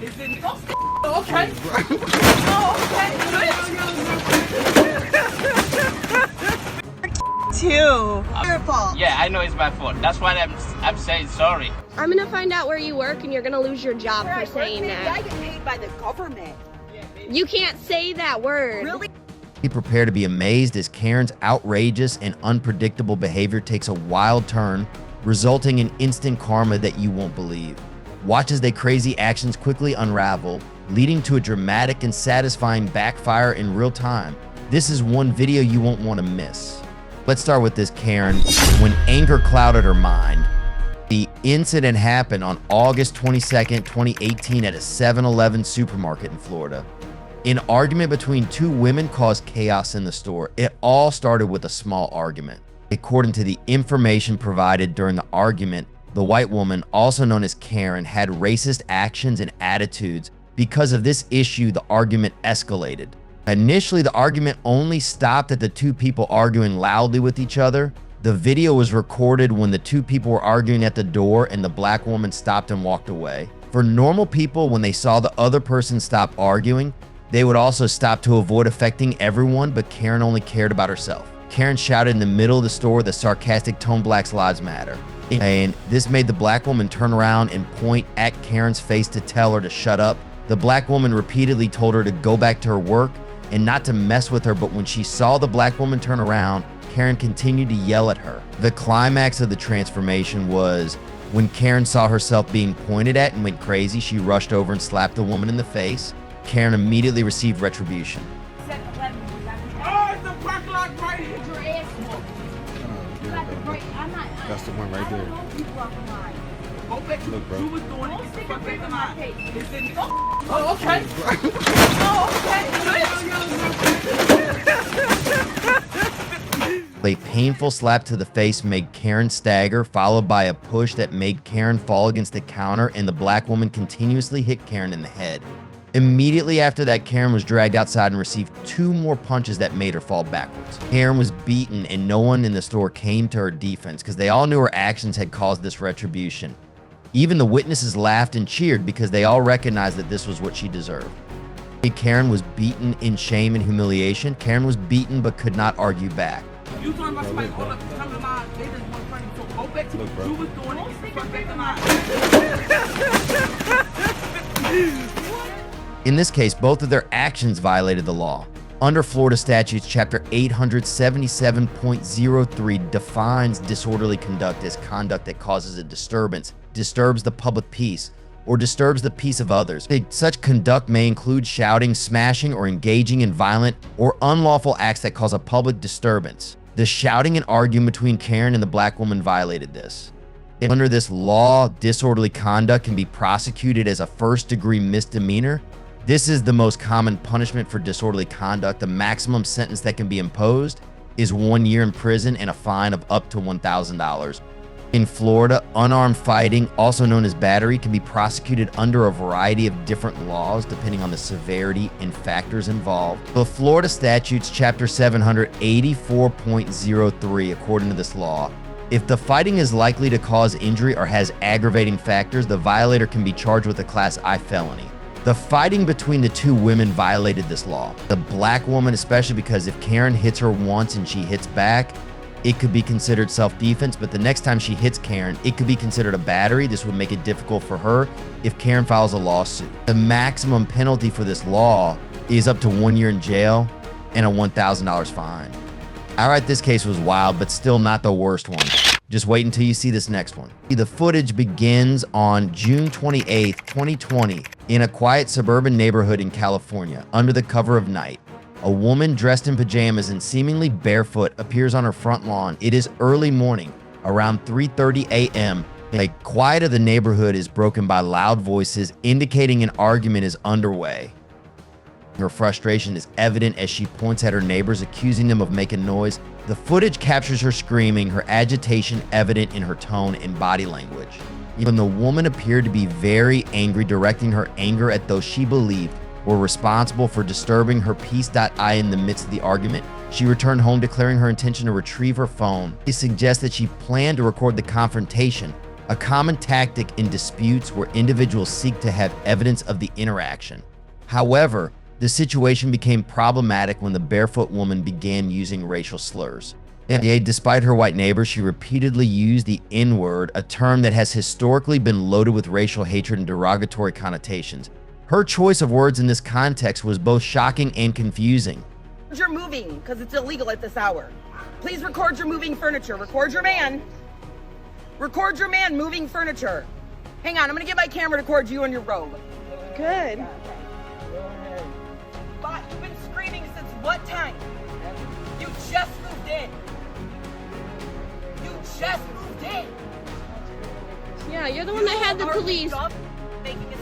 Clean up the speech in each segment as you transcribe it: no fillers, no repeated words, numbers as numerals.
Is it? Oh, okay. Too. Your fault. Yeah, I know it's my fault. That's why I'm saying sorry. I'm gonna find out where you work and you're gonna lose your job for saying I that. get paid by the government. You can't say that word. Really? Be prepared to be amazed as Karen's outrageous and unpredictable behavior takes a wild turn, resulting in instant karma that you won't believe. Watch as their crazy actions quickly unravel, leading to a dramatic and satisfying backfire in real time. This is one video you won't want to miss. Let's start with this Karen when anger clouded her mind. The incident happened on August 22nd, 2018 at a 7-Eleven supermarket in Florida. An argument between two women caused chaos in the store. It all started with a small argument. According to the information provided during the argument, the white woman, also known as Karen, had racist actions and attitudes. Because of this issue, the argument escalated. Initially, the argument only stopped at the two people arguing loudly with each other. The video was recorded when the two people were arguing at the door and the black woman stopped and walked away. For normal people, when they saw the other person stop arguing, they would also stop to avoid affecting everyone, but Karen only cared about herself. Karen shouted in the middle of the store with a sarcastic tone, "Black Lives Matter." And this made the black woman turn around and point at Karen's face to tell her to shut up. The black woman repeatedly told her to go back to her work and not to mess with her, but when she saw the black woman turn around, Karen continued to yell at her. The climax of the transformation was when Karen saw herself being pointed at and went crazy, she rushed over and slapped the woman in the face. Karen immediately received retribution. Oh, it's the black light right here. That's the one right there. Go back to Look, bro. you was doing it. Get the fuck back to my face. Is it? Oh, okay. A painful slap to the face made Karen stagger, followed by a push that made Karen fall against the counter, and the black woman continuously hit Karen in the head. Immediately after that, Karen was dragged outside and received 2 more punches that made her fall backwards. Karen was beaten and no one in the store came to her defense because they all knew her actions had caused this retribution. Even the witnesses laughed and cheered because they all recognized that this was what she deserved. Karen was beaten in shame and humiliation. Karen was beaten but could not argue back. You talking about somebody all up to come to mine. They just want to fight. So go back to Look, bro. you was doing it. Get the fuck back to mine. In this case, both of their actions violated the law. Under Florida statutes, chapter 877.03 defines disorderly conduct as conduct that causes a disturbance, disturbs the public peace, or disturbs the peace of others. Such conduct may include shouting, smashing, or engaging in violent or unlawful acts that cause a public disturbance. The shouting and arguing between Karen and the black woman violated this. Under this law, disorderly conduct can be prosecuted as a first-degree misdemeanor. This is the most common punishment for disorderly conduct. The maximum sentence that can be imposed is 1 year in prison and a fine of up to $1,000. In Florida, unarmed fighting, also known as battery, can be prosecuted under a variety of different laws depending on the severity and factors involved. The Florida statutes, chapter 784.03, according to this law, if the fighting is likely to cause injury or has aggravating factors, the violator can be charged with a Class I felony. The fighting between the two women violated this law. The black woman, especially because if Karen hits her once and she hits back, it could be considered self-defense, but the next time she hits Karen, it could be considered a battery. This would make it difficult for her if Karen files a lawsuit. The maximum penalty for this law is up to 1 year in jail and a $1,000 fine. All right, this case was wild, but still not the worst one. Just wait until you see this next one. The footage begins on June 28th, 2020, in a quiet suburban neighborhood in California, under the cover of night. A woman dressed in pajamas and seemingly barefoot appears on her front lawn. It is early morning, around 3:30 a.m. The quiet of the neighborhood is broken by loud voices, indicating an argument is underway. Her frustration is evident as she points at her neighbors, accusing them of making noise. The footage captures her screaming, her agitation evident in her tone and body language. Even the woman appeared to be very angry, directing her anger at those she believed were responsible for disturbing her peace.I in the midst of the argument. She returned home declaring her intention to retrieve her phone. It suggests that she planned to record the confrontation, a common tactic in disputes where individuals seek to have evidence of the interaction. However, the situation became problematic when the barefoot woman began using racial slurs. Despite her white neighbors, she repeatedly used the N-word, a term that has historically been loaded with racial hatred and derogatory connotations. Her choice of words in this context was both shocking and confusing. You're moving because it's illegal at this hour. Please record your moving furniture. Record your man. Record your man moving furniture. Hang on, I'm gonna get my camera to record you in your robe. Good. But you've been screaming since what time? You just moved in. You just moved in. Yeah, you're the one that had the police. Making a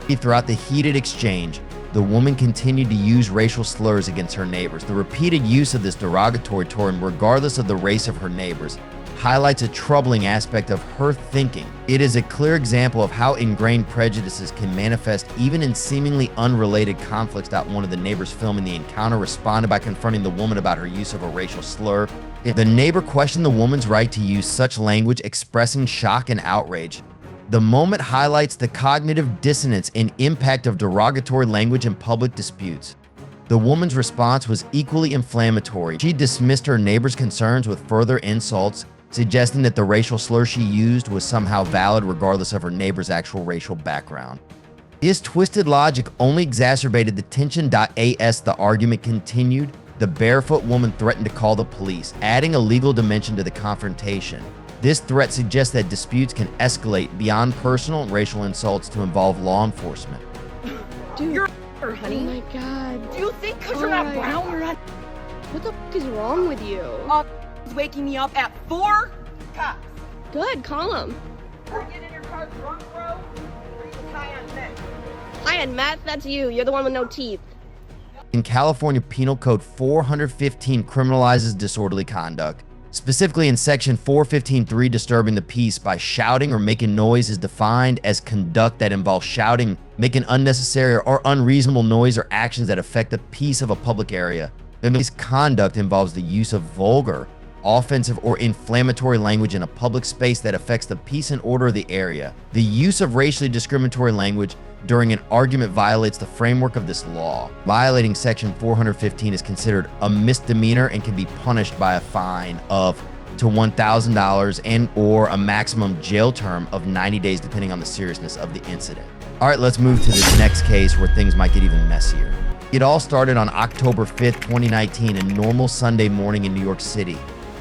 scene. Throughout the heated exchange, the woman continued to use racial slurs against her neighbors. The repeated use of this derogatory term, regardless of the race of her neighbors, highlights a troubling aspect of her thinking. It is a clear example of how ingrained prejudices can manifest even in seemingly unrelated conflicts. One of the neighbors filming the encounter responded by confronting the woman about her use of a racial slur. The neighbor questioned the woman's right to use such language, expressing shock and outrage. The moment highlights the cognitive dissonance and impact of derogatory language in public disputes. The woman's response was equally inflammatory. She dismissed her neighbor's concerns with further insults, suggesting that the racial slur she used was somehow valid regardless of her neighbor's actual racial background. This twisted logic only exacerbated the tension. As the argument continued, the barefoot woman threatened to call the police, adding a legal dimension to the confrontation. This threat suggests that disputes can escalate beyond personal and racial insults to involve law enforcement. Dude, you're honey. Oh my god. Do you think because you're not brown or not? What the f is wrong with you? Waking me up at 4 cops. Good, call him. Are you getting in your car drunk, bro? Or are you high on meth? High on meth? That's you. You're the one with no teeth. In California Penal Code 415 criminalizes disorderly conduct. Specifically in section 415.3, disturbing the peace by shouting or making noise is defined as conduct that involves shouting, making unnecessary or unreasonable noise or actions that affect the peace of a public area. This conduct involves the use of vulgar, offensive, or inflammatory language in a public space that affects the peace and order of the area. The use of racially discriminatory language during an argument violates the framework of this law. Violating section 415 is considered a misdemeanor and can be punished by a fine of to $1,000 and or a maximum jail term of 90 days depending on the seriousness of the incident. All right, let's move to this next case where things might get even messier. It all started on October 5th, 2019, a normal Sunday morning in New York City.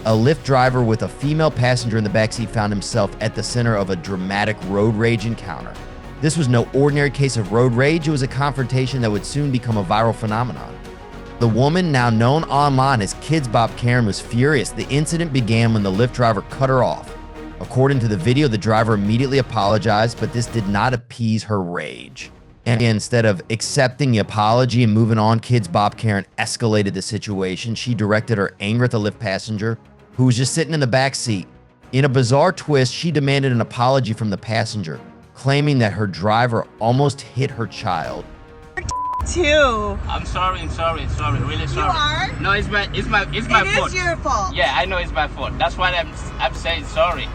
A Lyft driver with a female passenger in the backseat found himself at the center of a dramatic road rage encounter. This was no ordinary case of road rage. It was a confrontation that would soon become a viral phenomenon. The woman, now known online as 𝒘𝒂𝒕𝒄𝒉, was furious. The incident began when the Lyft driver cut her off. According to the video, the driver immediately apologized, but this did not appease her rage. And instead of accepting the apology and moving on, 𝒘𝒂𝒕𝒄𝒉 escalated the situation. She directed her anger at the Lyft passenger, who was just sitting in the back seat. In a bizarre twist, she demanded an apology from the passenger, claiming that her driver almost hit her child. Too. I'm sorry, really sorry. You are? No, it's my fault. It is your fault. Yeah, I know it's my fault. That's why I'm saying sorry.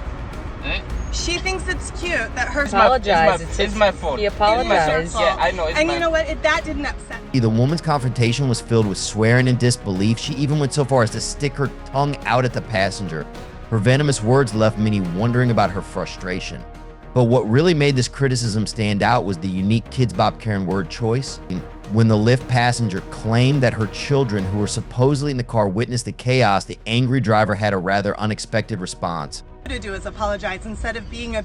She thinks it's cute that her It's my fault. He apologized. Yeah, I know. And you know what? That didn't upset me. The woman's confrontation was filled with swearing and disbelief. She even went so far as to stick her tongue out at the passenger. Her venomous words left many wondering about her frustration. But what really made this criticism stand out was the unique 𝒘𝒂𝒕𝒄𝒉 word choice. When the Lyft passenger claimed that her children, who were supposedly in the car, witnessed the chaos, the angry driver had a rather unexpected response. To do is apologize instead of being a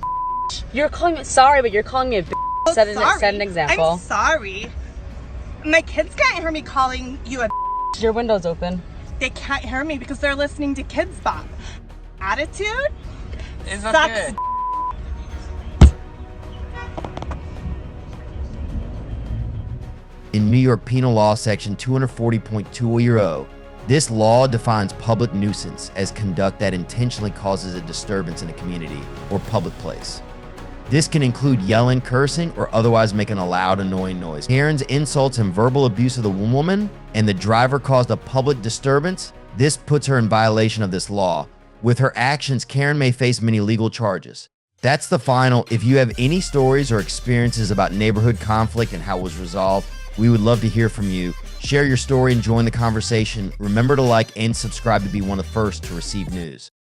You're calling me sorry, but you're calling me a set an example. I'm sorry. My kids can't hear me calling you a Your window's open. They can't hear me because they're listening to 𝒘𝒂𝒕𝒄𝒉. Attitude It's sucks. okay. In New York Penal Law Section 240.20, this law defines public nuisance as conduct that intentionally causes a disturbance in a community or public place. This can include yelling, cursing, or otherwise making a loud, annoying noise. Karen's insults and verbal abuse of the woman and the driver caused a public disturbance. This puts her in violation of this law. With her actions, Karen may face many legal charges. That's the final. If you have any stories or experiences about neighborhood conflict and how it was resolved, we would love to hear from you. Share your story and join the conversation. Remember to like and subscribe to be one of the first to receive news.